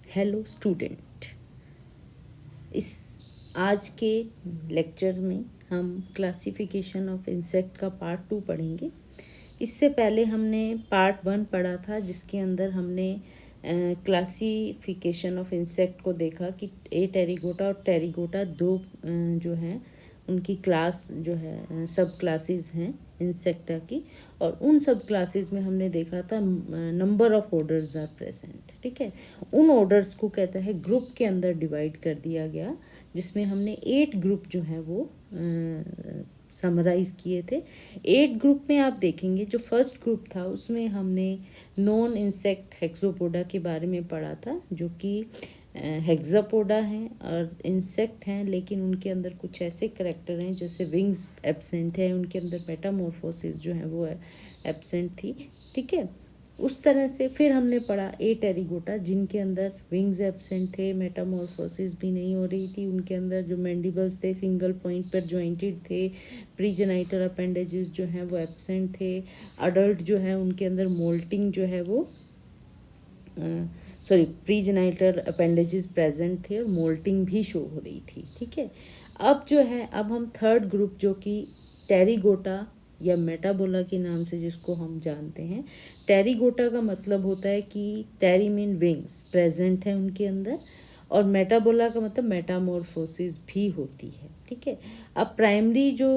Hello student, इस आज के लेक्चर में हम क्लासिफिकेशन ऑफ इंसेक्ट का पार्ट 2 पढ़ेंगे। इससे पहले हमने पार्ट 1 पढ़ा था, जिसके अंदर हमने क्लासिफिकेशन ऑफ इंसेक्ट को देखा कि टेरिगोटा और टेरिगोटा दो जो हैं उनकी क्लास जो है सब क्लासेस हैं इंसेक्टा की, और उन सब क्लासेस में हमने देखा था number of orders are present. ठीक है, उन ऑर्डर्स को कहता है ग्रुप के अंदर डिवाइड कर दिया गया, जिसमें हमने 8 ग्रुप जो है वो समराइज़ किए थे। 8 ग्रुप में आप देखेंगे जो फर्स्ट ग्रुप था उसमें हमने नॉन इंसेक्ट हेक्सोपोडा के बारे में पढ़ा था, जो कि हेक्सापोडा हैं और इंसेक्ट हैं, लेकिन उनके अंदर कुछ ऐसे करेक्टर हैं जैसे विंग्स एब्सेंट है, उनके अंदर मेटामॉर्फोसिस जो है वो एब्सेंट थी। ठीक है, उस तरह से फिर हमने पढ़ा टेरिगोटा, जिनके अंदर विंग्स एब्सेंट थे, मेटामॉर्फोसिस भी नहीं हो रही थी, उनके अंदर जो मैंडिबल्स थे सिंगल पॉइंट पर जॉइंटेड थे, प्रीजेनाइटल अपेंडेजेस जो हैं वो एब्सेंट थे, अडल्ट जो है उनके अंदर मोल्टिंग जो है वो प्रीजेनाइटल अपेंडेजेस प्रेजेंट थे और मोल्टिंग भी शो हो रही थी। ठीक है, अब जो है अब हम थर्ड ग्रुप जो कि टेरिगोटा या मेटाबोला के नाम से जिसको हम जानते हैं। टेरिगोटा का मतलब होता है कि टेरी मीन विंग्स प्रेजेंट है उनके अंदर, और मेटाबोला का मतलब मेटामॉर्फोसिस भी होती है। ठीक है, अब प्राइमरी जो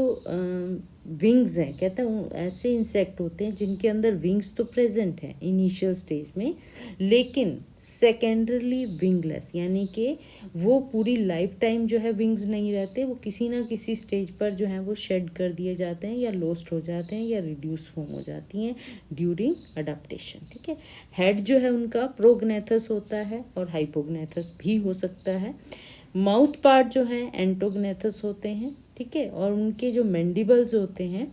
विंग्स हैं, कहते हैं ऐसे इंसेक्ट होते हैं जिनके अंदर विंग्स तो प्रेजेंट हैं इनिशियल स्टेज में, लेकिन सेकेंडरली विंगलेस, यानी कि वो पूरी लाइफ टाइम जो है विंग्स नहीं रहते, वो किसी ना किसी स्टेज पर जो है वो शेड कर दिए जाते हैं या लॉस्ट हो जाते हैं या रिड्यूस फॉर्म हो जाती हैं ड्यूरिंग अडाप्टेशन। ठीक है, हेड जो है उनका प्रोग्नेथस होता है और हाइपोग्नेथस भी हो सकता है। माउथ पार्ट जो है एंटोग्नेथस होते हैं। ठीक है, और उनके जो मैंडिबल्स होते हैं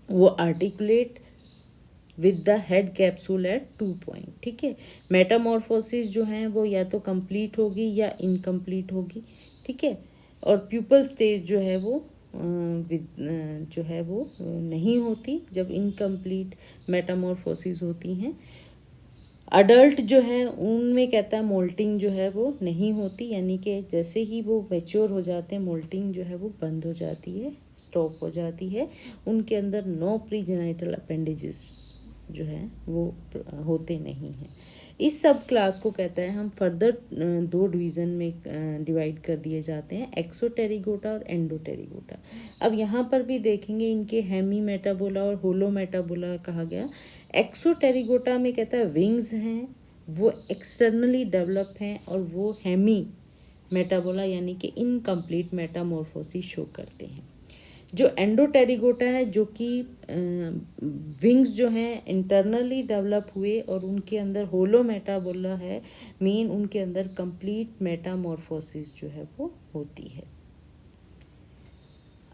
वो articulate with the head capsule at 2 point. ठीक है, मेटामॉर्फोसिस जो है वो या तो कंप्लीट होगी या इनकम्प्लीट होगी। ठीक है, और प्यूपल स्टेज जो है वो जो है वो नहीं होती जब इनकम्प्लीट मेटामॉर्फोसिस होती हैं। अडल्ट जो है उनमें कहता है मोल्टिंग जो है वो नहीं होती, यानी कि जैसे ही वो मैच्योर हो जाते हैं मोल्टिंग जो है वो बंद हो जाती है, स्टॉप हो जाती है। उनके अंदर नो प्रीजेनाइटल अपेंडेजेस जो है वो होते नहीं हैं। इस सब क्लास को कहता है हम फर्दर दो डिवीज़न में डिवाइड कर दिए जाते हैं, एक्सोटेरिगोटा और एंडोटेरिगोटा। अब यहाँ पर भी देखेंगे इनके हेमी मेटाबोला और होलो मेटाबोला कहा गया। एक्सोटेरिगोटा में कहता है विंग्स हैं वो एक्सटर्नली डेवलप हैं और वो हेमी मेटाबोला यानी कि इनकम्प्लीट मेटामॉर्फोसिस शो करते हैं। जो एंडोटेरिगोटा है जो कि विंग्स जो हैं इंटरनली डेवलप हुए और उनके अंदर होलो मेटाबोला है, मीन उनके अंदर कंप्लीट मेटामॉर्फोसिस जो है वो होती है।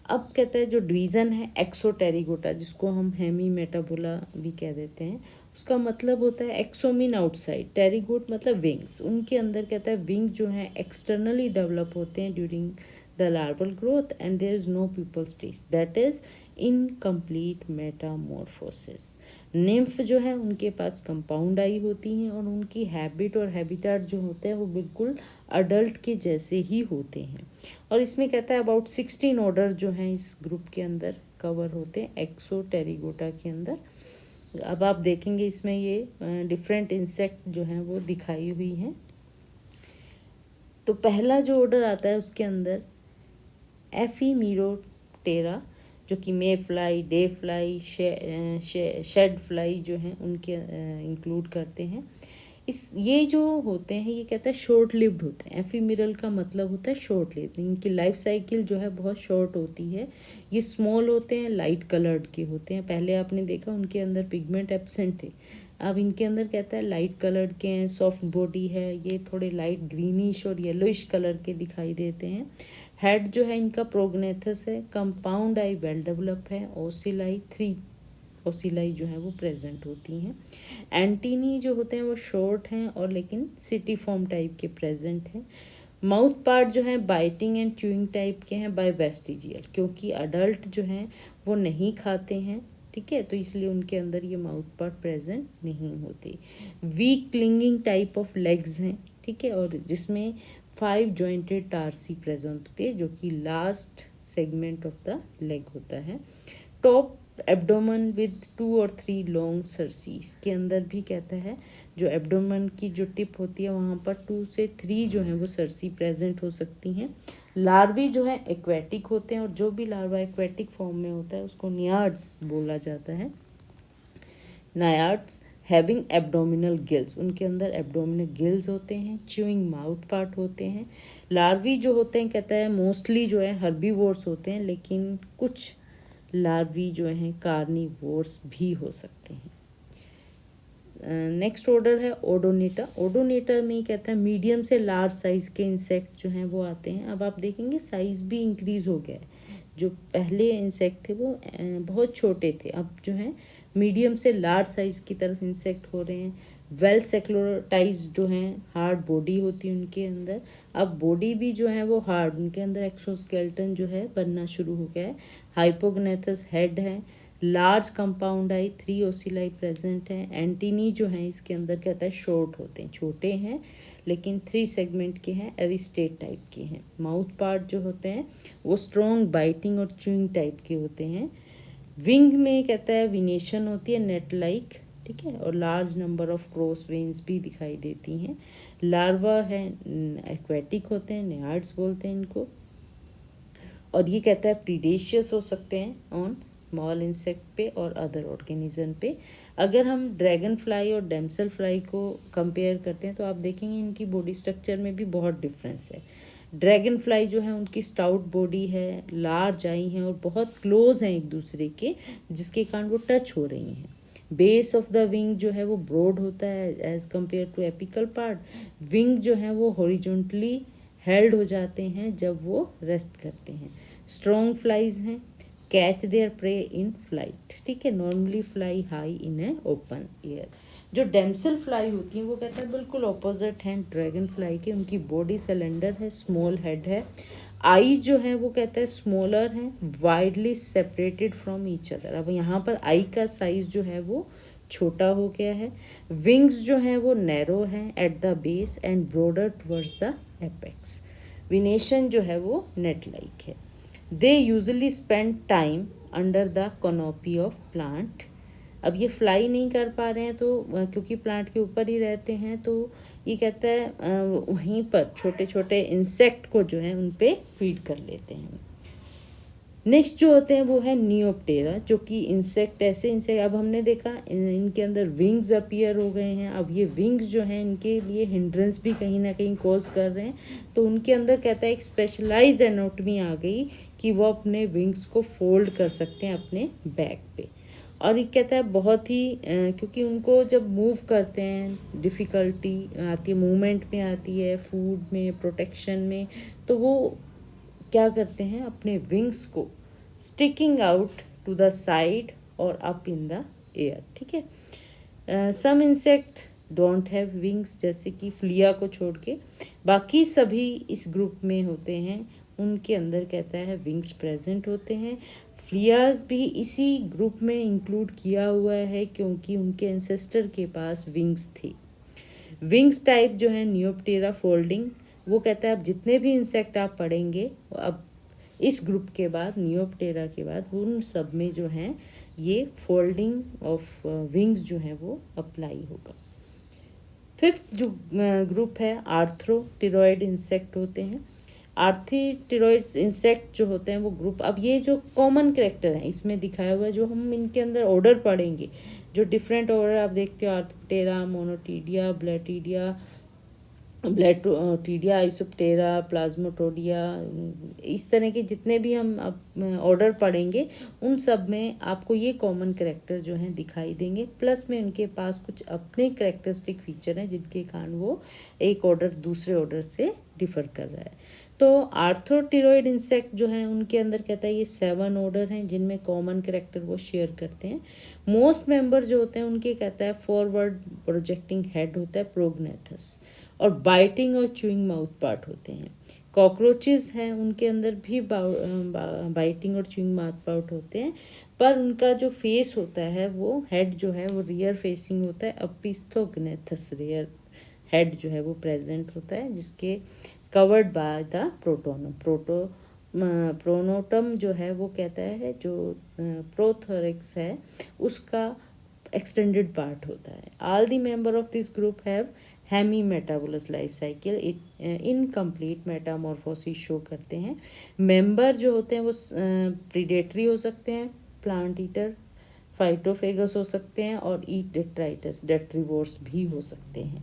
अब कहता है जो डिवीज़न है एक्सोटेरिगोटा, जिसको हम हेमी मेटाबोला भी कह देते हैं, उसका मतलब होता है एक्सो मीन आउटसाइड, टेरिगोट मतलब विंग्स। उनके अंदर कहता है विंग्स जो हैं एक्सटर्नली डेवलप होते हैं during the larval growth and there is no pupal stage, that is incomplete metamorphosis. Nymph जो है उनके पास कंपाउंड आई होती हैं और उनकी हैबिट और हैबिटाट जो होते हैं वो बिल्कुल अडल्ट के जैसे ही होते हैं। और इसमें कहता है अबाउट 16 ऑर्डर जो हैं इस ग्रुप के अंदर कवर होते हैं एक्सोटेरिगोटा के अंदर। अब आप देखेंगे इसमें ये डिफरेंट इंसेक्ट जो हैं वो दिखाई हुई हैं। तो पहला जो ऑर्डर आता है उसके अंदर एफीमीरोटेरा, जो कि mayfly, dayfly, shadfly जो हैं उनके इंक्लूड करते हैं। ये जो होते हैं ये कहता है शॉर्ट लिव्ड होते हैं। एफीमिरल का मतलब होता है शॉर्ट लिव्ड, इनकी लाइफ साइकिल जो है बहुत शॉर्ट होती है। ये स्मॉल होते हैं, लाइट कलर्ड के होते हैं। पहले आपने देखा उनके अंदर पिगमेंट एब्सेंट थे, अब इनके अंदर कहता है लाइट कलर्ड के हैं, सॉफ्ट बॉडी है, ये थोड़े लाइट ग्रीनिश और येलोइश कलर के दिखाई देते हैं। हेड जो है इनका प्रोग्नेथस है, कंपाउंड आई वेल डेवलप है, ओसिलाई 3 ओसिलाई जो है वो प्रेजेंट होती हैं। एंटीनी जो होते हैं वो शॉर्ट हैं और लेकिन सिटी फॉर्म टाइप के प्रेजेंट हैं। माउथ पार्ट जो है बाइटिंग एंड च्यूइंग टाइप के हैं बाय वेस्टिजियल, क्योंकि अडल्ट जो हैं वो नहीं खाते हैं। ठीक है, तो इसलिए उनके अंदर ये माउथ पार्ट प्रेजेंट नहीं होते। Weak clinging type of legs हैं। ठीक है, और जिसमें 5 जॉइंटेड टार्सी प्रेजेंट होते हैं जो कि last segment of the leg होता है। टॉप एब्डोमेन विद 2 और 3 लॉन्ग सर्सीज के अंदर भी कहता है जो एब्डोमेन की जो टिप होती है वहाँ पर 2 से 3 जो है वो सर्सी प्रेजेंट हो सकती हैं। लार्वी जो है एक्वेटिक होते हैं और जो भी लार्वा एक्वेटिक फॉर्म में होता है उसको नियार्ड्स बोला जाता है। नायार्ड्स हैविंग एब्डोमिनल गिल्स, उनके अंदर एब्डोमिनल गिल्स होते हैं, च्यूइंग माउथ पार्ट होते हैं। लार्वी जो होते हैं कहता है मोस्टली जो है हर्बीवोर्स होते हैं, लेकिन कुछ लार्वी जो हैं कार्निवोर्स भी हो सकते हैं। नेक्स्ट ऑर्डर है ओडोनिटा। ओडोनिटा में कहता है मीडियम से लार्ज साइज़ के इंसेक्ट जो हैं वो आते हैं। अब आप देखेंगे साइज़ भी इंक्रीज़ हो गया है, जो पहले इंसेक्ट थे वो बहुत छोटे थे, अब जो है मीडियम से लार्ज साइज़ की तरफ इंसेक्ट हो रहे हैं। वेल सेक्लोटाइज जो हैं, हार्ड बॉडी होती है उनके अंदर, अब बॉडी भी जो है वो हार्ड, उनके अंदर एक्सोस्केलेटन जो है बनना शुरू हो गया है। हाइपोग्नेथस हेड है, लार्ज कंपाउंड आई, 3 ओसिलाई प्रेजेंट है। एंटीनी जो है इसके अंदर कहता है शॉर्ट होते हैं, छोटे हैं लेकिन 3 सेगमेंट के हैं, एरिस्टेट टाइप के हैं। माउथ पार्ट जो होते हैं वो स्ट्रॉन्ग बाइटिंग और च्यूइंग टाइप के होते हैं। विंग में कहता है विनेशन होती है नेट लाइक, ठीक है, और large number of cross veins भी दिखाई देती हैं। लार्वा है एक्वेटिक होते हैं, नियार्ड्स बोलते हैं इनको, और ये कहता है प्रीडेशियस हो सकते हैं ऑन स्मॉल इंसेक्ट पे और अदर ऑर्गेनिज्म पे। अगर हम ड्रैगन फ्लाई और डेमसल फ्लाई को कंपेयर करते हैं तो आप देखेंगे इनकी बॉडी स्ट्रक्चर में भी बहुत डिफरेंस है। ड्रैगन फ्लाई जो है उनकी स्टाउट बॉडी है, लार्ज आई हैं और बहुत क्लोज हैं एक दूसरे के, जिसके कारण वो टच हो रही हैं। बेस ऑफ द विंग जो है वो ब्रॉड होता है as compare to apical part. Wing जो है वो हॉरिजॉन्टली हेल्ड हो जाते हैं जब वो रेस्ट करते हैं। स्ट्रॉन्ग फ्लाइज हैं, catch their prey in flight, ठीक है, normally fly high in a open air. जो डेमसल फ्लाई होती हैं वो कहता है बिल्कुल ऑपोजिट हैं ड्रैगन फ्लाई के, उनकी बॉडी सिलेंडर है, स्मॉल हेड है। आई जो है वो कहता है स्मॉलर हैं, widely separated from each other. अब यहाँ पर आई का साइज जो है वो छोटा हो गया है। विंग्स जो हैं वो नैरो हैं at the base and broader towards the apex. विनेशन जो है वो नेट लाइक है। They usually spend time under the canopy of plant. अब ये फ्लाई नहीं कर पा रहे हैं तो क्योंकि प्लांट के ऊपर ही रहते हैं, तो ये कहता है वहीं पर छोटे छोटे इंसेक्ट को जो है उन पे फीड कर लेते हैं। नेक्स्ट जो होते हैं वो है नियोप्टेरा, जो कि इंसेक्ट ऐसे इंसेक्ट, अब हमने देखा इनके अंदर विंग्स अपीयर हो गए हैं। अब ये विंग्स जो हैं इनके लिए हिंड्रेंस भी कहीं ना कहीं कॉज कर रहे हैं, तो उनके अंदर कहता है एक स्पेशलाइज्ड एनाटॉमी आ गई कि वो अपने विंग्स को फोल्ड कर सकते हैं अपने बैक पे। और ये कहता है बहुत ही क्योंकि उनको जब मूव करते हैं डिफ़िकल्टी आती है, मूवमेंट में आती है, फूड में, प्रोटेक्शन में, तो वो क्या करते हैं अपने विंग्स को sticking out to the side और अप इन द एयर, ठीक है। Some insect don't have wings, जैसे कि फ्लिया को छोड़ के बाकी सभी इस ग्रुप में होते हैं, उनके अंदर कहता है विंग्स प्रेजेंट होते हैं। फ्लिया भी इसी ग्रुप में इंक्लूड किया हुआ है क्योंकि उनके एंसेस्टर के पास विंग्स थे। विंग्स टाइप जो है नियोप्टेरा फोल्डिंग, वो कहता है अब जितने भी इंसेक्ट आप पढ़ेंगे अब इस ग्रुप के बाद, नियोप्टेरा के बाद, उन सब में जो है ये फोल्डिंग ऑफ विंग्स जो है वो अप्लाई होगा। फिफ्थ जो ग्रुप है आर्थ्रोटिरॉइड इंसेक्ट होते हैं। आर्थ्रोटिरॉइड इंसेक्ट जो होते हैं वो ग्रुप, अब ये जो कॉमन कैरेक्टर है इसमें दिखाया हुआ है, जो हम इनके अंदर ऑर्डर पढ़ेंगे, जो डिफरेंट ऑर्डर आप देखते हो, आर्थ्रोप्टेरा, मोनोटीडिया, ब्लैटोटीडिया, आइसोप्टेरा, प्लाज्मोटोडिया, इस तरह के जितने भी हम ऑर्डर पढ़ेंगे उन सब में आपको ये कॉमन कैरेक्टर जो हैं दिखाई देंगे, प्लस में उनके पास कुछ अपने कैरेक्टरिस्टिक फीचर हैं जिनके कारण वो एक ऑर्डर दूसरे ऑर्डर से डिफर कर रहा है। तो आर्थ्रोटिरॉइड इंसेक्ट जो है उनके अंदर कहता है ये 7 ऑर्डर हैं जिनमें कॉमन कैरेक्टर वो शेयर करते हैं। मोस्ट मेंबर जो होते हैं उनके कहता है फॉरवर्ड प्रोजेक्टिंग हेड होता है प्रोग्नेथस, और बाइटिंग और च्यूइंग माउथ पार्ट होते हैं। कॉकरोचेस हैं उनके अंदर भी बाइटिंग और च्यूइंग माउथ पार्ट होते हैं, पर उनका जो फेस होता है वो हेड जो है वो रियर फेसिंग होता है, अपिस्थोग्नेथस रेयर हेड जो है वो प्रेजेंट होता है, जिसके कवर्ड बाय द प्रोटोनम। प्रोनोटम जो है वो कहता है जो प्रोथोरिक्स है उसका एक्सटेंडेड पार्ट होता है। All the member of this group have hemimetabolous life cycle, incomplete metamorphosis show करते हैं। मेंबर जो होते हैं वो प्रीडेटरी हो सकते हैं, प्लांट ईटर, फाइटोफेगस हो सकते हैं, और ईट डेट्राइटस डेट्रीवोर्स भी हो सकते हैं।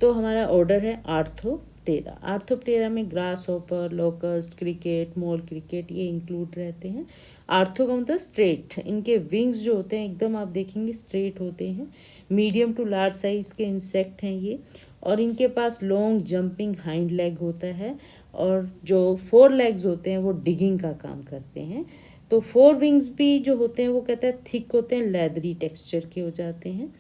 तो हमारा ऑर्डर है आर्थोप्टेरा। आर्थोप्टेरा में ग्रास हॉपर, लोकस्ट, क्रिकेट, मोल क्रिकेट ये इंक्लूड रहते हैं। आर्थो का मतलब स्ट्रेट, इनके विंग्स जो होते हैं एकदम आप देखेंगे स्ट्रेट होते हैं। मीडियम टू लार्ज साइज के इंसेक्ट हैं ये, और इनके पास लॉन्ग जंपिंग हाइंड लेग होता है, और जो 4 लेग्स होते हैं वो डिगिंग का काम करते हैं। तो 4 विंग्स भी जो होते हैं वो कहते हैं थिक होते हैं, लेदरी टेक्सचर के हो जाते हैं।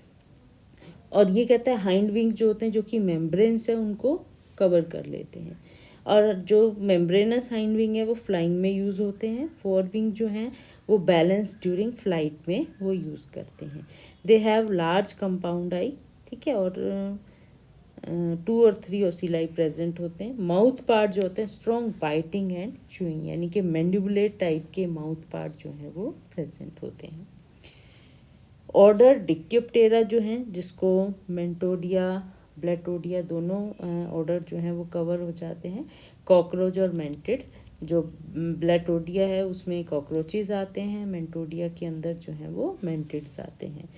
और ये कहता है हाइंड विंग जो होते हैं जो कि मेम्ब्रेन्स है उनको कवर कर लेते हैं, और जो मेम्ब्रेनस हाइंड विंग है वो फ्लाइंग में यूज़ होते हैं। फोर विंग जो हैं वो बैलेंस ड्यूरिंग फ्लाइट में वो यूज़ करते हैं। दे हैव लार्ज कंपाउंड आई, ठीक है, और 2 और 3 ओसिलाई प्रेजेंट होते हैं। माउथ पार्ट जो होते हैं स्ट्रॉन्ग बाइटिंग एंड चूइंग, यानी कि मैंडिबुलेट टाइप के माउथ पार्ट जो हैं वो प्रेजेंट होते हैं। ऑर्डर डिक्योप्टेरा जो हैं जिसको मेंटोडिया, ब्लेटोडिया दोनों ऑर्डर जो हैं वो कवर हो जाते हैं। कॉकरोच और मेंटिड, जो ब्लेटोडिया है उसमें कॉकरोचेज आते हैं, मेंटोडिया के अंदर जो है वो मेंटिड्स आते हैं।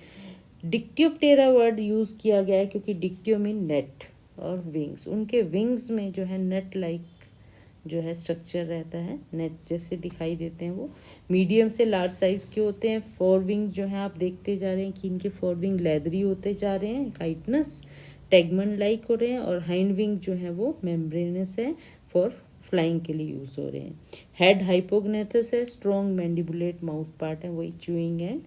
डिक्योप्टेरा वर्ड यूज़ किया गया है क्योंकि डिक्यो मीन नेट, और विंग्स, उनके विंग्स में जो है नेट लाइक जो है स्ट्रक्चर रहता है, नेट जैसे दिखाई देते हैं वो। मीडियम से लार्ज साइज के होते हैं। 4 विंग जो है आप देखते जा रहे हैं कि इनके 4 विंग लेदरी होते जा रहे हैं, काइटनस टेगमन लाइक हो रहे हैं, और हाइंड विंग जो है वो मेम्ब्रेनस है, फॉर फ्लाइंग के लिए यूज़ हो रहे हैं। हेड हाइपोग्नेथस है, स्ट्रॉन्ग मैंडिबुलेट माउथ पार्ट है, वही chewing and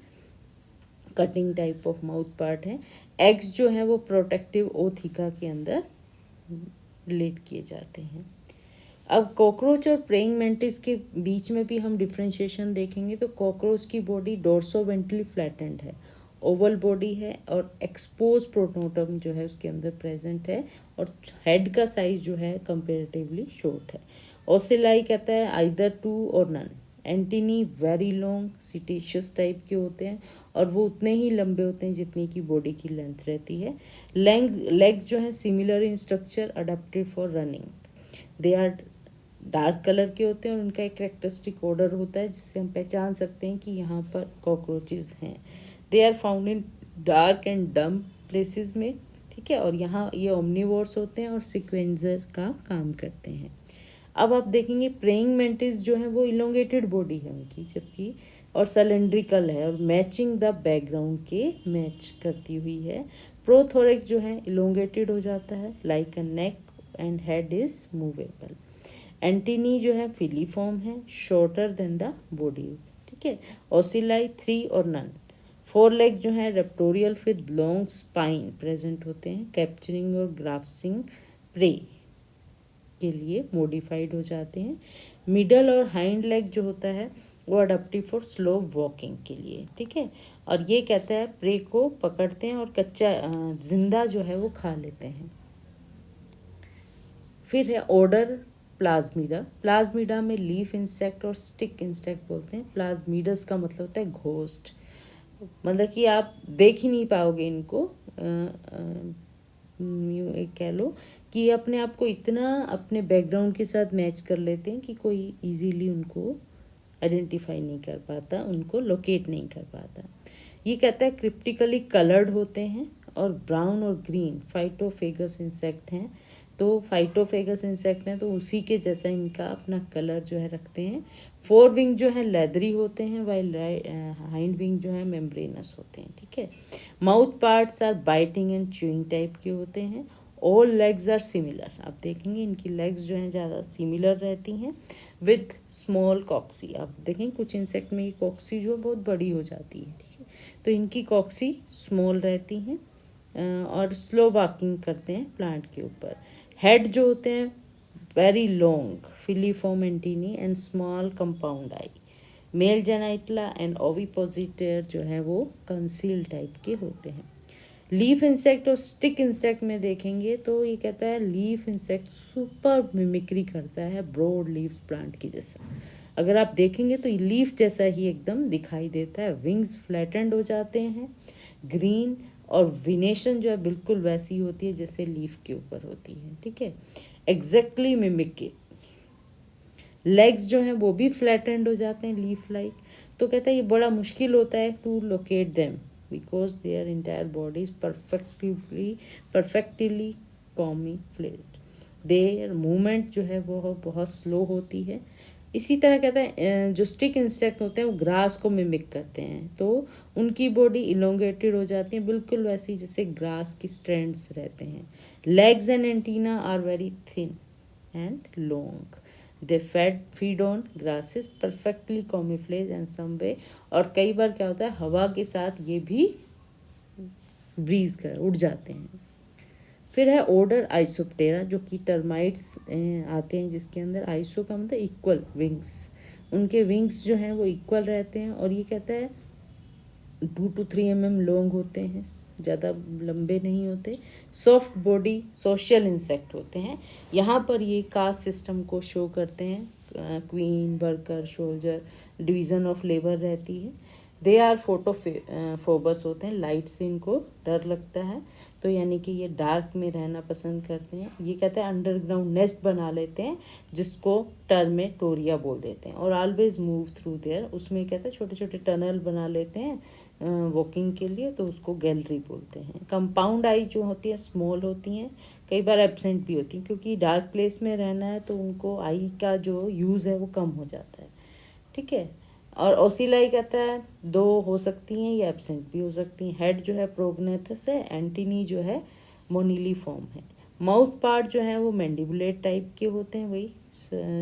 cutting type of mouth part है। एग्स जो है वो प्रोटेक्टिव ओथिका के अंदर रिलेट किए जाते हैं। अब कॉकरोच और प्रेइंग मैंटिस के बीच में भी हम डिफ्रेंशिएशन देखेंगे। तो कॉकरोच की बॉडी डोर्सोवेंट्रली फ्लैटेंड है, ओवल बॉडी है, और एक्सपोज प्रोटोटम जो है उसके अंदर प्रेजेंट है, और हेड का साइज जो है कंपेरेटिवली शॉर्ट है। ओसिलाई कहता है आइदर 2 और none. Antennae very long setaceous type के होते हैं, और वो उतने ही लंबे होते हैं जितनी की बॉडी की लेंथ रहती है। लेग जो है similar in structure, adapted for running. They are dark colour के होते हैं, और उनका एक करेक्टरिस्टिक ऑर्डर होता है जिससे हम पहचान सकते हैं कि यहाँ पर कॉकरोचेज हैं। They are found in dark and damp places में, ठीक है, और यहाँ ये ओमनीवोर्स होते हैं और सिक्वेंजर का काम करते हैं। अब आप देखेंगे प्रेइंग मैंटिस जो है वो इलोंगेटेड बॉडी है उनकी, जबकि और सिलेंड्रिकल है, और मैचिंग द बैकग्राउंड के मैच करती हुई है। प्रोथोरिक्स जो है इलोंगेटेड हो जाता है, like a neck, and head is movable. Antennae जो है फिलीफॉर्म है, शॉर्टर देन द बॉडी, ठीक है। ओसिलाई 3 और नन। 4 लेग जो है रेप्टोरियल विद लॉन्ग स्पाइन प्रेजेंट होते हैं, कैप्चरिंग और ग्राफ्सिंग प्रे के लिए मॉडिफाइड हो जाते हैं। मिडल और हाइंड लेग जो होता है वो अडेप्टिव फॉर स्लो वॉकिंग के लिए, ठीक है, और ये कहता है प्रे को पकड़ते हैं और कच्चा जिंदा जो है वो खा लेते हैं। फिर है ऑर्डर प्लाज्मीडा। प्लाज्मीडा में लीफ इंसेक्ट और स्टिक इंसेक्ट बोलते हैं। प्लाज्मीडस का मतलब होता है घोस्ट, मतलब कि आप देख ही नहीं पाओगे इनको, यूँ एक कह लो कि अपने आप को इतना अपने बैकग्राउंड के साथ मैच कर लेते हैं कि कोई इजीली उनको आइडेंटिफाई नहीं कर पाता, उनको लोकेट नहीं कर पाता। ये कहता है क्रिप्टिकली कलर्ड होते हैं, और ब्राउन और ग्रीन फाइटोफेगस इंसेक्ट हैं। तो फाइटोफेगस इंसेक्ट हैं तो उसी के जैसा इनका अपना कलर जो है रखते हैं। 4 विंग जो है लेदरी होते हैं, वाइल हाइंड विंग जो है मेम्ब्रेनस होते हैं, ठीक है। Mouth parts are biting and chewing type के होते हैं। ऑल लेग्स आर सिमिलर, आप देखेंगे इनकी लेग्स जो हैं ज़्यादा सिमिलर रहती हैं, विथ स्मॉल कॉक्सी। आप देखें कुछ इंसेक्ट में ये कॉक्सी जो बहुत बड़ी हो जाती है, ठीक है, तो इनकी कॉक्सी स्मॉल रहती हैं, और स्लो वॉकिंग करते हैं प्लांट के ऊपर। हेड जो होते हैं very long, filiform antennae and small compound eye. Male genitalia and ovipositor जो है वो कंसील टाइप के होते हैं। लीफ इंसेक्ट और स्टिक इंसेक्ट में देखेंगे तो ये कहता है लीफ इंसेक्ट सुपर मिमिक्री करता है ब्रॉड लीव्स प्लांट की जैसा। अगर आप देखेंगे तो ये लीफ जैसा ही एकदम दिखाई देता है। विंग्स फ्लैटेंड हो जाते हैं, ग्रीन, और विनेशन जो है बिल्कुल वैसी होती है जैसे लीफ के ऊपर होती है, ठीक है, एग्जैक्टली मिमिक इट। लेग्स जो हैं वो भी फ्लैटेंड हो जाते हैं लीफ लाइक। तो कहता है ये बड़ा मुश्किल होता है to locate them because their entire body is perfectly camouflaged. Their movement जो है वो बहुत स्लो होती है। इसी तरह कहता है जो स्टिक इंसेक्ट होते हैं वो ग्रास को मिमिक करते हैं, तो उनकी बॉडी इलोंगेटेड हो जाती है बिल्कुल वैसी जैसे ग्रास की स्ट्रैंड्स रहते हैं। Legs and antenna are very thin and long. They feed on grasses perfectly camouflage and some way. और कई बार क्या होता है हवा के साथ ये भी ब्रीज कर उड़ जाते हैं। फिर है ऑर्डर आइसोप्टेरा जो कि टर्माइट्स आते हैं जिसके अंदर आइसो का मतलब इक्वल विंग्स। उनके विंग्स जो हैं वो इक्वल रहते हैं और ये कहता है 2 to 3 mm लॉन्ग होते हैं, ज़्यादा लंबे नहीं होते। सॉफ्ट बॉडी सोशल इंसेक्ट होते हैं। यहाँ पर ये कास्ट सिस्टम को शो करते हैं, queen, worker, soldier, division of labour रहती है। दे आर फोटोफोबस होते हैं, लाइट से इनको डर लगता है, तो यानी कि ये डार्क में रहना पसंद करते हैं। ये कहते हैं अंडरग्राउंड नेस्ट बना लेते हैं जिसको टर्म में टोरिया बोल देते हैं। और ऑलवेज मूव थ्रू देयर, उसमें कहते हैं छोटे छोटे टनल बना लेते हैं वॉकिंग के लिए, तो उसको गैलरी बोलते हैं। कंपाउंड आई जो होती है स्मॉल होती हैं, कई बार एब्सेंट भी होती हैं क्योंकि डार्क प्लेस में रहना है तो उनको आई का जो यूज़ है वो कम हो जाता है, ठीक है। और ओसिलाई कहता है 2 हो सकती हैं या एब्सेंट भी हो सकती हैं। हेड जो है प्रोग्नेथस है, एंटीनी जो है मोनीली फॉर्म है। माउथ पार्ट जो है वो मैंडिबुलेट टाइप के होते हैं, वही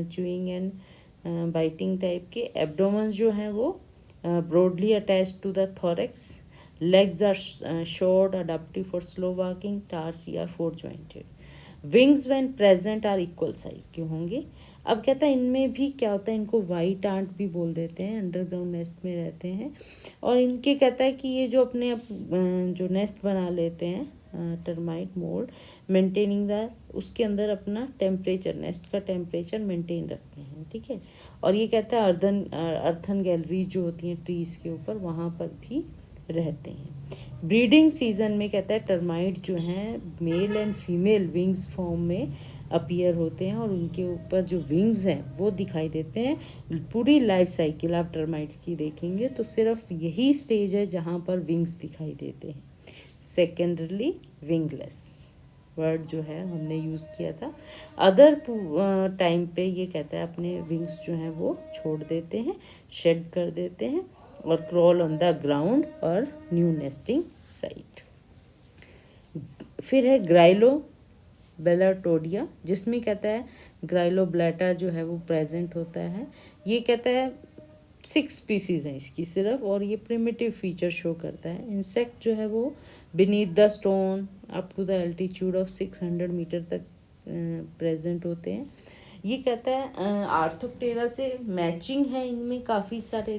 च्यूइंग एंड बाइटिंग टाइप के। एब्डोमेंस जो हैं वो broadly attached to the thorax. Legs are short, adaptive for slow walking. Tarsi are 4 jointed. Wings when present are equal size के होंगे। अब कहता है इनमें भी क्या होता है, इनको वाइट आंट भी बोल देते हैं, अंडरग्राउंड नेस्ट में रहते हैं। और इनके कहता है कि ये जो अपने जो नेस्ट बना लेते हैं टर्माइट मोल्ड मेंटेनिंग द, उसके अंदर अपना टेम्परेचर, नेस्ट का टेम्परेचर मेंटेन रखते हैं, ठीक है। और ये कहता है अर्थन गैलरी जो होती हैं ट्रीज के ऊपर वहाँ पर भी रहते हैं। ब्रीडिंग सीजन में कहता है टर्माइट जो हैं male and female wings form में अपीयर होते हैं और उनके ऊपर जो विंग्स हैं वो दिखाई देते हैं। पूरी लाइफ साइकिल आप टर्माइट्स की देखेंगे तो सिर्फ यही स्टेज है जहाँ पर विंग्स दिखाई देते हैं। सेकेंडरली विंगलेस वर्ड जो है हमने यूज़ किया था। अदर टाइम पे ये कहता है अपने विंग्स जो हैं वो छोड़ देते हैं, शेड कर देते हैं और क्रॉल ऑन द ग्राउंड और न्यू नेस्टिंग साइट। फिर है ग्राइलो बेलाटोडिया जिसमें कहता है ग्राइलोब्लेटा जो है वो प्रेजेंट होता है। ये कहता है 6 स्पीसीज हैं इसकी सिर्फ, और ये प्रिमिटिव फीचर शो करता है। इंसेक्ट जो है वो beneath the stone up to the altitude of 600 metre तक प्रेजेंट होते हैं। ये कहता है आर्थोप्टेरा से मैचिंग है, इनमें काफ़ी सारे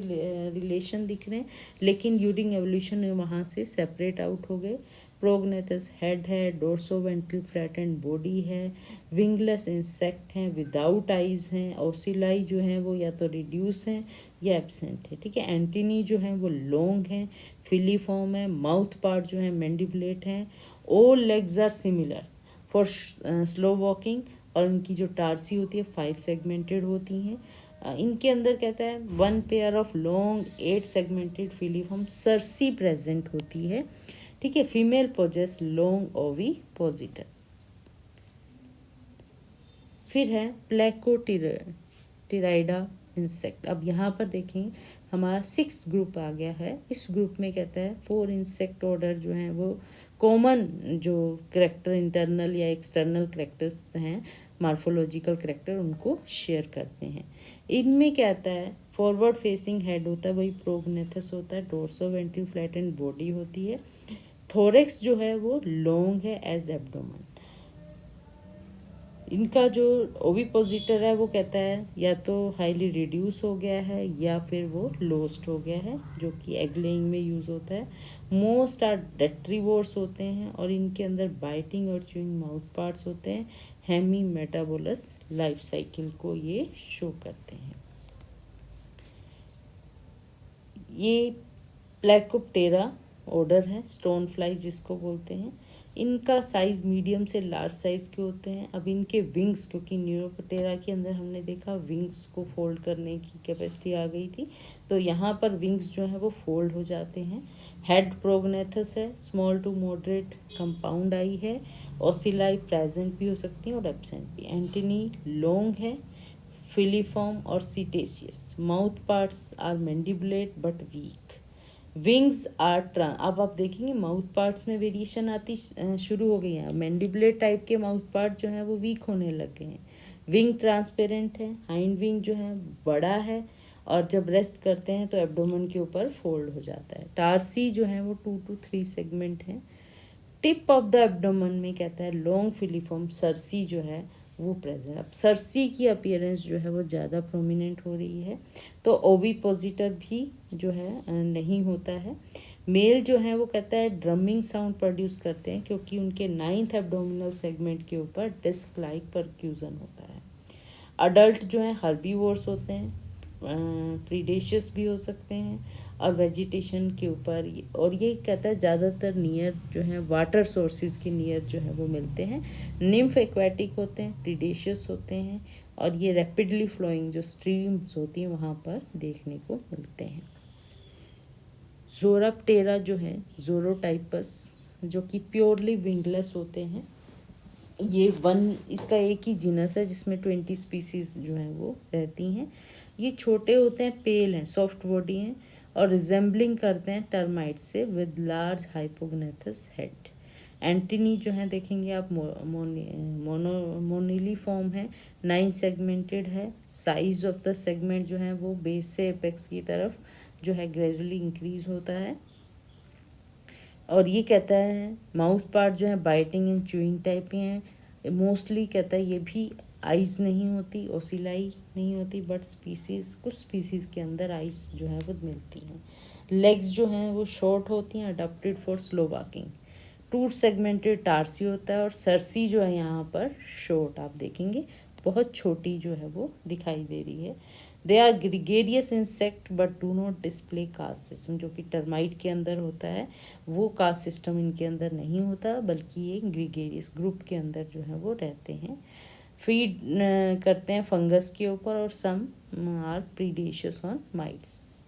रिलेशन दिख रहे हैं, लेकिन ड्यूरिंग एवोल्यूशन वहाँ से सेपरेट आउट हो गए। प्रोग्नेथस हेड है, डोर्सोवेंट्रल फ्लैटेंड बॉडी है, विंगलेस इंसेक्ट हैं, विदाउट आइज हैं, ओसिलाई जो हैं वो या तो रिड्यूस हैं या एब्सेंट है, ठीक है। एंटीनी जो हैं वो लॉन्ग हैं, फिलीफॉर्म है, माउथ पार्ट जो है मैंडिबुलेट हैं। All legs are similar for slow walking, और इनकी जो टार्सी होती है 5 सेगमेंटेड होती हैं। इनके अंदर कहता है 1 pair of long 8 segmented filiform Cersei present होती है, ठीक है। फीमेल पोजेस लॉन्ग ओवी पोजिटर। फिर है प्लेकोटिराइडा इंसेक्ट। अब यहाँ पर देखें हमारा 6th ग्रुप आ गया है। इस ग्रुप में कहता है 4 इंसेक्ट ऑर्डर जो हैं वो कॉमन जो करेक्टर इंटरनल या एक्सटर्नल करेक्टर्स हैं, मार्फोलॉजिकल करेक्टर, उनको शेयर करते हैं। इनमें क्या आता है फॉरवर्ड फेसिंग हेड होता है, वही प्रोग्नेथस होता है, डोर्सोवेंट्रल फ्लैटेंड बॉडी होती है, थोरेक्स जो है वो लॉन्ग है एज एब्डोमेन। इनका जो ओविपोजिटर है वो कहता है या तो हाईली रिड्यूस हो गया है या फिर वो लोस्ट हो गया है, जो कि एग लेइंग में यूज़ होता है। मोस्ट आर डेट्रीवोर्स होते हैं और इनके अंदर बाइटिंग और च्यूइंग माउथ पार्ट्स होते हैं। हेमी मेटाबोलस लाइफ साइकिल को ये शो करते हैं। ये प्लेकोप्टेरा ऑर्डर है, स्टोन फ्लाई जिसको बोलते हैं। इनका साइज़ मीडियम से लार्ज साइज़ के होते हैं। अब इनके विंग्स, क्योंकि न्यूरोपटेरा के अंदर हमने देखा विंग्स को फोल्ड करने की कैपेसिटी आ गई थी, तो यहाँ पर विंग्स जो है वो फोल्ड हो जाते हैं। हेड प्रोग्नेथस है, स्मॉल टू मॉडरेट कंपाउंड आई है। ओसिलाई प्रेजेंट भी हो सकती हैं और एब्सेंट भी। एंटीनी लॉन्ग है, फिलीफॉर्म और setaceous. Mouth parts are mandibulate but weak. Wings are अब आप देखेंगे माउथ पार्ट्स में वेरिएशन आती शुरू हो गई है। मैंडिबुलेट टाइप के माउथ पार्ट जो है वो वीक होने लग गए हैं। विंग ट्रांसपेरेंट है, हाइंड विंग जो है बड़ा है और जब रेस्ट करते हैं तो एब्डोमेन के ऊपर फोल्ड हो जाता है। टार्सी जो है वो 2 to 3 सेगमेंट है। टिप ऑफ द एब्डोमेन में कहता है लॉन्ग फिलीफॉर्म सरसी जो है वो प्रेजेंट। अब सरसी की अपीयरेंस जो है वो ज़्यादा प्रोमिनेंट हो रही है, तो ओविपोजिटर भी जो है नहीं होता है। मेल जो है वो कहता है ड्रमिंग साउंड प्रोड्यूस करते हैं क्योंकि उनके 9th एब्डोमिनल सेगमेंट के ऊपर डिस्क लाइक परक्यूजन होता है। अडल्ट जो है हर्बीवोर्स होते हैं, प्रीडेशियस भी हो सकते हैं और वेजिटेशन के ऊपर। और ये कहता है ज़्यादातर नियर जो है वाटर सोर्सेज के नियर जो है वो मिलते हैं। निम्फ एक्वेटिक होते हैं, प्रीडेशियस होते हैं और ये रैपिडली फ्लोइंग जो स्ट्रीम्स होती हैं वहाँ पर देखने को मिलते हैं। जोराप्टेरा जो है जोरोटाइपस, जो कि प्योरली विंगलेस होते हैं। ये इसका एक ही जीनस है जिसमें 20 स्पीसीज जो हैं वो रहती हैं। ये छोटे होते हैं, पेल हैं, सॉफ्ट बॉडी हैं और रिजेंबलिंग करते हैं टर्माइट से विद लार्ज हाइपोग्नेथस हेड। एंटीनी जो है देखेंगे आप मोनिली फॉर्म है, 9 सेगमेंटेड है। साइज ऑफ द सेगमेंट जो है वो बेस से एपेक्स की तरफ जो है ग्रेजुअली इंक्रीज होता है। और ये कहता है माउथ पार्ट जो है बाइटिंग एंड च्यूइंग टाइप के हैं। मोस्टली कहता है ये भी आइज़ नहीं होती, ओसिलाई नहीं होती, बट कुछ स्पीसीज़ के अंदर आइज़ जो है वो मिलती हैं। लेग्स जो हैं वो शॉर्ट होती हैं, adapted for slow walking. 2 segmented tarsi होता है और सरसी जो है यहाँ पर शॉर्ट आप देखेंगे बहुत छोटी जो है वो दिखाई दे रही है। They are gregarious insect but do not display caste system, जो कि टर्माइट के अंदर होता है वो कास्ट सिस्टम इनके अंदर नहीं होता, बल्कि ये ग्रिगेरियस ग्रुप के अंदर जो है वो रहते हैं। फीड करते हैं फंगस के ऊपर और सम आर प्रीडेशियस ऑन माइट्स।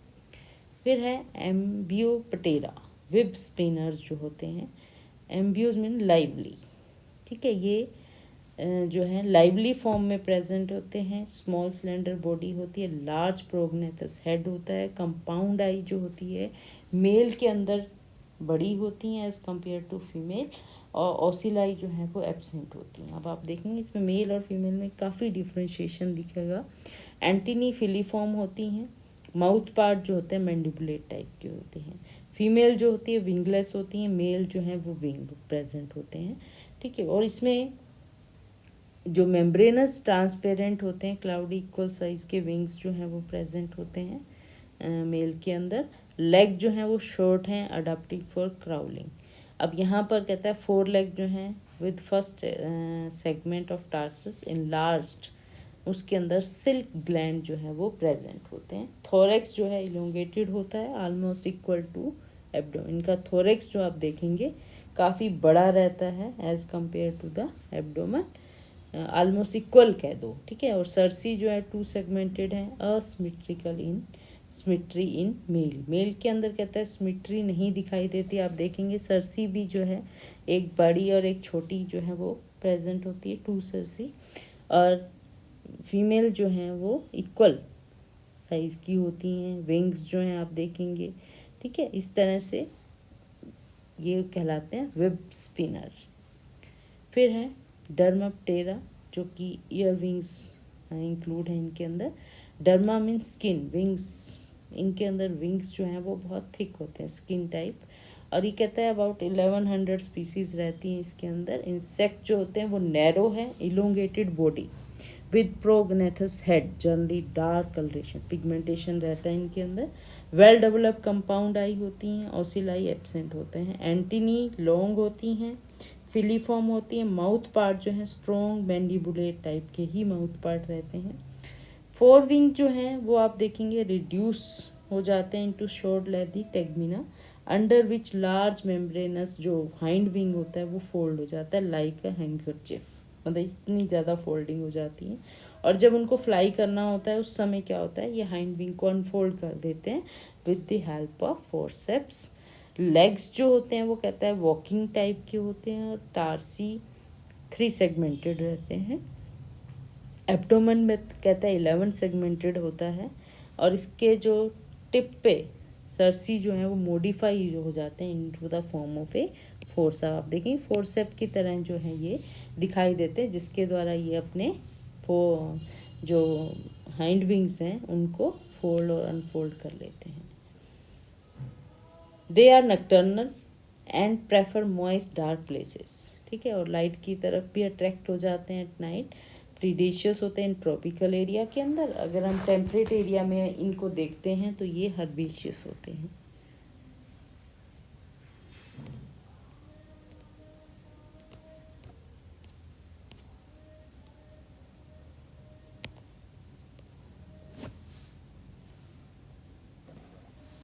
फिर है एम्बियोपटेरा, वेब स्पिनर्स जो होते हैं। एम्बियोज मीन लाइवली, ठीक है। ये जो है लाइवली फॉर्म में प्रेजेंट होते हैं। स्मॉल सिलेंडर बॉडी होती है, लार्ज प्रोग्नेथस हेड होता है। कंपाउंड आई जो होती है मेल के अंदर बड़ी होती हैं एज कम्पेयर टू फीमेल, और ओसिलाई जो है वो एब्सेंट होती हैं। अब आप देखेंगे इसमें मेल और फीमेल में काफ़ी डिफ्रेंशिएशन दिखेगा। एंटीनी फिलीफॉर्म होती हैं। माउथ पार्ट जो होते हैं मैंडिबुलेट टाइप के होते हैं। फीमेल जो होती है विंगलेस होती हैं, मेल जो है वो विंग प्रेजेंट होते हैं, ठीक है। और इसमें जो मेम्ब्रेनस ट्रांसपेरेंट होते हैं क्लाउडी इक्वल साइज के विंग्स जो हैं वो प्रेजेंट होते हैं मेल के अंदर। लेग जो हैं वो शॉर्ट हैं, अडाप्टिव फॉर क्राउलिंग। अब यहाँ पर कहता है 4 लेग जो हैं with first segment of tarsus enlarged, उसके अंदर सिल्क ग्लैंड जो है वो प्रेजेंट होते हैं। थोरेक्स जो है इलोंगेटेड होता है, ऑलमोस्ट इक्वल टू एब्डोमेन। इनका थोरेक्स जो आप देखेंगे काफ़ी बड़ा रहता है as compare to the abdomen, almost equal कह दो, ठीक है। और सरसी जो है 2 सेगमेंटेड है, asymmetrical in symmetry in male. Mail के अंदर कहता है सिमेट्री नहीं दिखाई देती। आप देखेंगे सरसी भी जो है एक बड़ी और एक छोटी जो है वो प्रेजेंट होती है, 2 सरसी। और फीमेल जो हैं वो इक्वल साइज़ की होती हैं। विंग्स जो हैं आप देखेंगे, ठीक है। इस तरह से ये कहलाते हैं वेब स्पिनर। फिर है डर्माप्टेरा, जो कि ईयर विंग्स इंक्लूड है इनके अंदर। डर्मा मीन्स स्किन, विंग्स, इनके अंदर विंग्स जो हैं वो बहुत थिक होते हैं, स्किन टाइप। और ये कहता है अबाउट 1100 स्पीसीज रहती हैं इसके अंदर। इंसेक्ट जो होते हैं वो नैरो है, elongated body with prognathous head, generally dark coloration, pigmentation रहता है इनके अंदर। वेल डेवलप कंपाउंड आई होती हैं, ऑसिलाई एब्सेंट होते हैं। एंटीनी लॉन्ग होती हैं, फिलीफॉर्म होती हैं। माउथ पार्ट जो है स्ट्रॉन्ग मैंडिबुलेट टाइप के ही माउथ पार्ट रहते हैं। फोर विंग जो हैं वो आप देखेंगे रिड्यूस हो जाते हैं into short lengthy tegmina, under which large membranous जो हाइंड विंग होता है वो फोल्ड हो जाता है लाइक अ हैंकरचिफ, मतलब इतनी ज़्यादा फोल्डिंग हो जाती है। और जब उनको फ्लाई करना होता है उस समय क्या होता है, ये हाइंड विंग को अनफोल्ड कर देते हैं with the help of forceps. Legs जो होते हैं वो कहता है वॉकिंग टाइप के होते हैं और टार्सी 3 सेगमेंटेड रहते हैं। एब्डोमेन में कहता है 11 सेगमेंटेड होता है और इसके जो टिप पे सरसी जो है वो मॉडिफाई हो जाते हैं इनटू द फॉर्म ऑफ ए फोर्सा। आप देखें फोर्सेप की तरह जो है ये दिखाई देते हैं, जिसके द्वारा ये अपने जो हाइंड विंग्स हैं उनको फोल्ड और अनफोल्ड कर लेते हैं। They are nocturnal and prefer moist dark places, ठीक है, और लाइट की तरफ भी अट्रैक्ट हो जाते हैं एट नाइट। प्रीडेशियस होते हैं इन ट्रॉपिकल एरिया के अंदर। अगर हम टेम्परेट एरिया में इनको देखते हैं तो ये हर्बेशियस होते हैं।